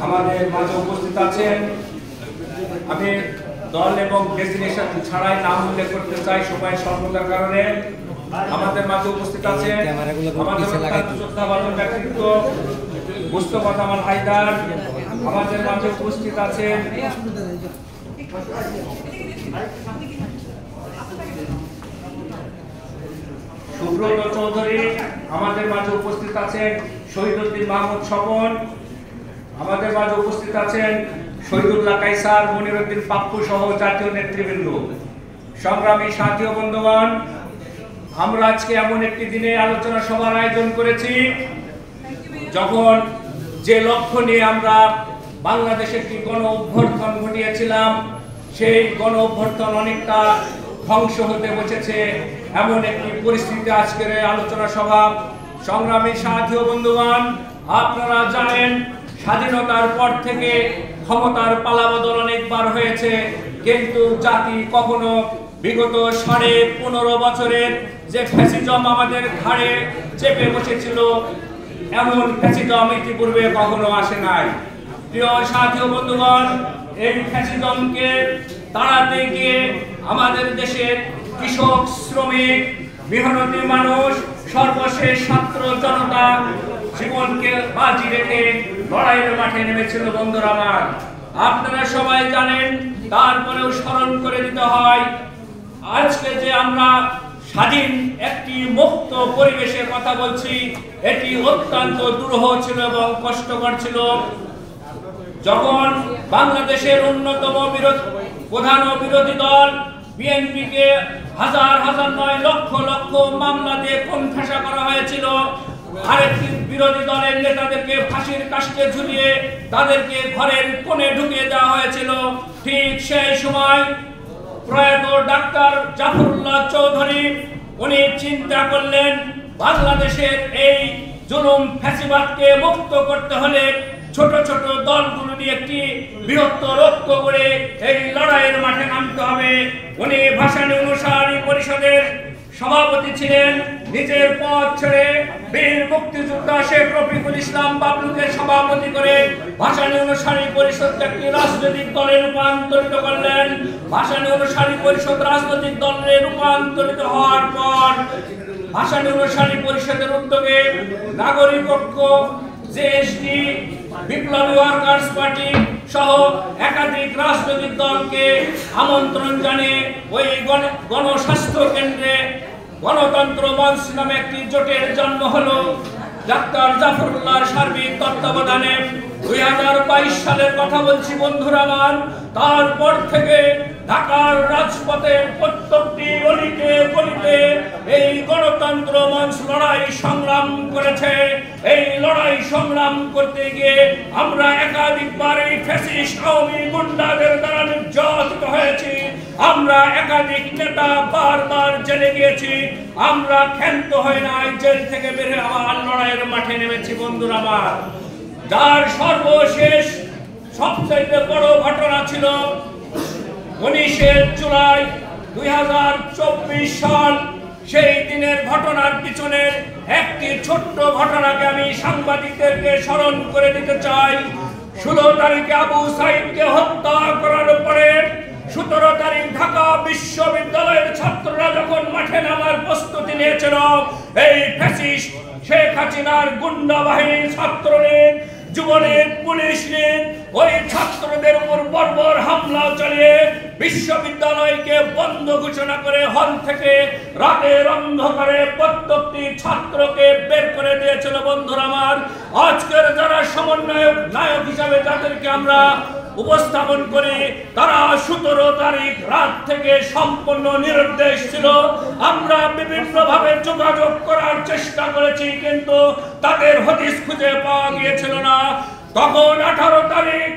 আমাদের মাঝে উপস্থিত আছেন। আমি দল এবং ডেজিগনেশন ছাড়াই নাম উল্লেখ করতে চাই সবাই স্বল্পতার কারণে। আমাদের মাঝে উপস্থিত আছেন আমাদের শ্রদ্ধাভাজন ব্যক্তিত্ব মুস্তফা কামাল হায়দার। আমাদের মাঝে উপস্থিত আছেন সুব্রত চৌধুরী। আমাদের মাঝে উপস্থিত আছেন শহীদুদ্দিন মাহমুদ স্বপন। আমাদের মাঝে উপস্থিত আছেন শহীদুল্লাহ কায়সার, মনিরুদ্দিন পাপ্পু সহ জাতীয় নেতৃবৃন্দ। সংগ্রামী সাথী ও বন্ধুগণ, আমরা আজকে এমন একটি দিনে আলোচনা সভার আয়োজন করেছি যখন যে লক্ষ্য নিয়ে আমরা বাংলাদেশে একটি গণ অভ্যুত্থান ঘটিয়েছিলাম, সেই গণ অভ্যুত্থান অনেকটা ধ্বংস হতে বসেছে। এমন একটি পরিস্থিতি আজকের আলোচনা সভা। সংগ্রামী সাথী ও বন্ধুগণ, আপনারা জানেন স্বাধীনতার পর থেকে ক্ষমতার পালাবদল অনেকবার হয়েছে, কিন্তু জাতি কখনো বিগত 15.5 বছরের যে ফ্যাসিজম আমাদের ঘাড়ে চেপে বসেছিল, এমন ফ্যাসিজম ইতিপূর্বে কখনো আসে নাই। প্রিয় সাথী ও বন্ধুগণ, এই ফ্যাসিজমকে তাড়াতে গিয়ে আমাদের দেশের কৃষক, শ্রমিক, মেহনতি মানুষ, সর্বশেষ ছাত্র জনতা জীবনকে বাজি রেখে লড়াইয়ের মাঠে নেমেছিল। বন্ধুরা আমার, আপনারা সবাই জানেন, তারপরেও স্মরণ করে দিতে হয় আজকে যে আমরা স্বাধীন একটি মুক্ত পরিবেশের কথা বলছি, এটি অত্যন্ত দুরূহ ছিল এবং কষ্টকর ছিল। যখন বাংলাদেশের অন্যতম প্রধান বিরোধী দল বিএনপিকে হাজার হাজার নয় লক্ষ লক্ষ মামলা দিয়ে কোণঠাসা করা হয়েছিল, আরেকটি বিরোধী দলের নেতাদেরকে ফাঁসির কাস্টে ঝুলিয়ে তাদেরকে ঘরের কোণে ঢুকিয়ে দেওয়া হয়েছিল, ঠিক সেই সময় প্রয়াত ডাক্তার জাফরুল্লাহ চৌধুরী উনি চিন্তা করলেন বাংলাদেশের এই জুলুম ফ্যাসিবাদকে মুক্ত করতে হলে ছোট ছোট দলগুলো নিয়ে একটি বৃহত্তর ঐক্য করে এই লড়াইয়ের মাঠে নামতে হবে। উনি ভাসানী অনুসারী পরিষদের সভাপতি ছিলেন। নিজের পদ ছেড়ে বীর মুক্তিযোদ্ধা শেখ রফিকুল ইসলাম বাবলুকে সভাপতি করে ভাসানী অনুসারী পরিষদকে একটি রাজনৈতিক দলে রূপান্তরিত করলেন। ভাসানী অনুসারী পরিষদ রাজনৈতিক দলে রূপান্তরিত হওয়ার পর ভাসানী অনুসারী পরিষদের উদ্যোগে নাগরিক ঐক্য, জেএসডি, বিপ্লবী ওয়ার্কার্স পার্টি সহ একাধিক রাজনৈতিক দলকে আমন্ত্রণ জানিয়ে ওই গণস্বাস্থ্য কেন্দ্রে গণতন্ত্র মঞ্চ নামে একটি জোটের জন্ম হলো। ডাক্তার জাফরুল্লাহর সার্বিক তত্ত্বাবধানে 2022 সালের কথা বলছি বন্ধুরা আমার। তারপর থেকে ঢাকার রাজপথের প্রত্যেকটি অলিতে গলিতে এই গণতন্ত্র মঞ্চ লড়াই সংগ্রাম করেছে। এই লড়াই সংগ্রাম করতে গিয়ে আমরা একাধিকবার এই ফ্যাসিস্ট আওয়ামী গুন্ডাদের দ্বারা নির্যাতিত হয়েছি। আমরা একাধিক নেতা বারবার জেলে গিয়েছি। আমরা ক্ষান্ত হয়ে নাই, জেল থেকে বের হয়ে আবার লড়াইয়ের মাঠে নেমেছি বন্ধুরা আমার। যার সর্বশেষ সবচেয়ে বড় ঘটনা ছিল 19শে জুলাই 2024 সাল। সেই দিনের ঘটনার পিছনের একটি ছোট্ট ঘটনাকে আমি সাংবাদিকদেরকে স্মরণ করে দিতে চাই। 16 তারিখে আবু সাইদকে হত্যা করার পরে 17 তারিখ ঢাকা বিশ্ববিদ্যালয়ের ছাত্ররা যখন মাঠে নামার প্রস্তুতি নিয়েছিল, এই ফ্যাসিস্ট শেখ হাসিনার গুন্ডা বাহিনী, ছাত্রলীগ, যুবলীগ, পুলিশ লীগ ওই ছাত্রদের উপর বর্বর হামলা চালিয়ে বিশ্ববিদ্যালয়কে বন্ধ ঘোষণা করে হল থেকে রাতের অন্ধকারে প্রত্যেকটি ছাত্রকে বের করে দিয়েছিল। বন্ধুরা আমার, আজকের যারা সমন্বয়ক নায়ক হিসাবে যাদেরকে আমরা উপস্থাপন করি, তারা 17 তারিখ রাত থেকে সম্পূর্ণ নিরুদ্দেশ ছিল। আমরা বিভিন্নভাবে যোগাযোগ করার চেষ্টা করেছি, কিন্তু তাদের হদিস খুঁজে পাওয়া গিয়েছিল না। তখন 18 তারিখ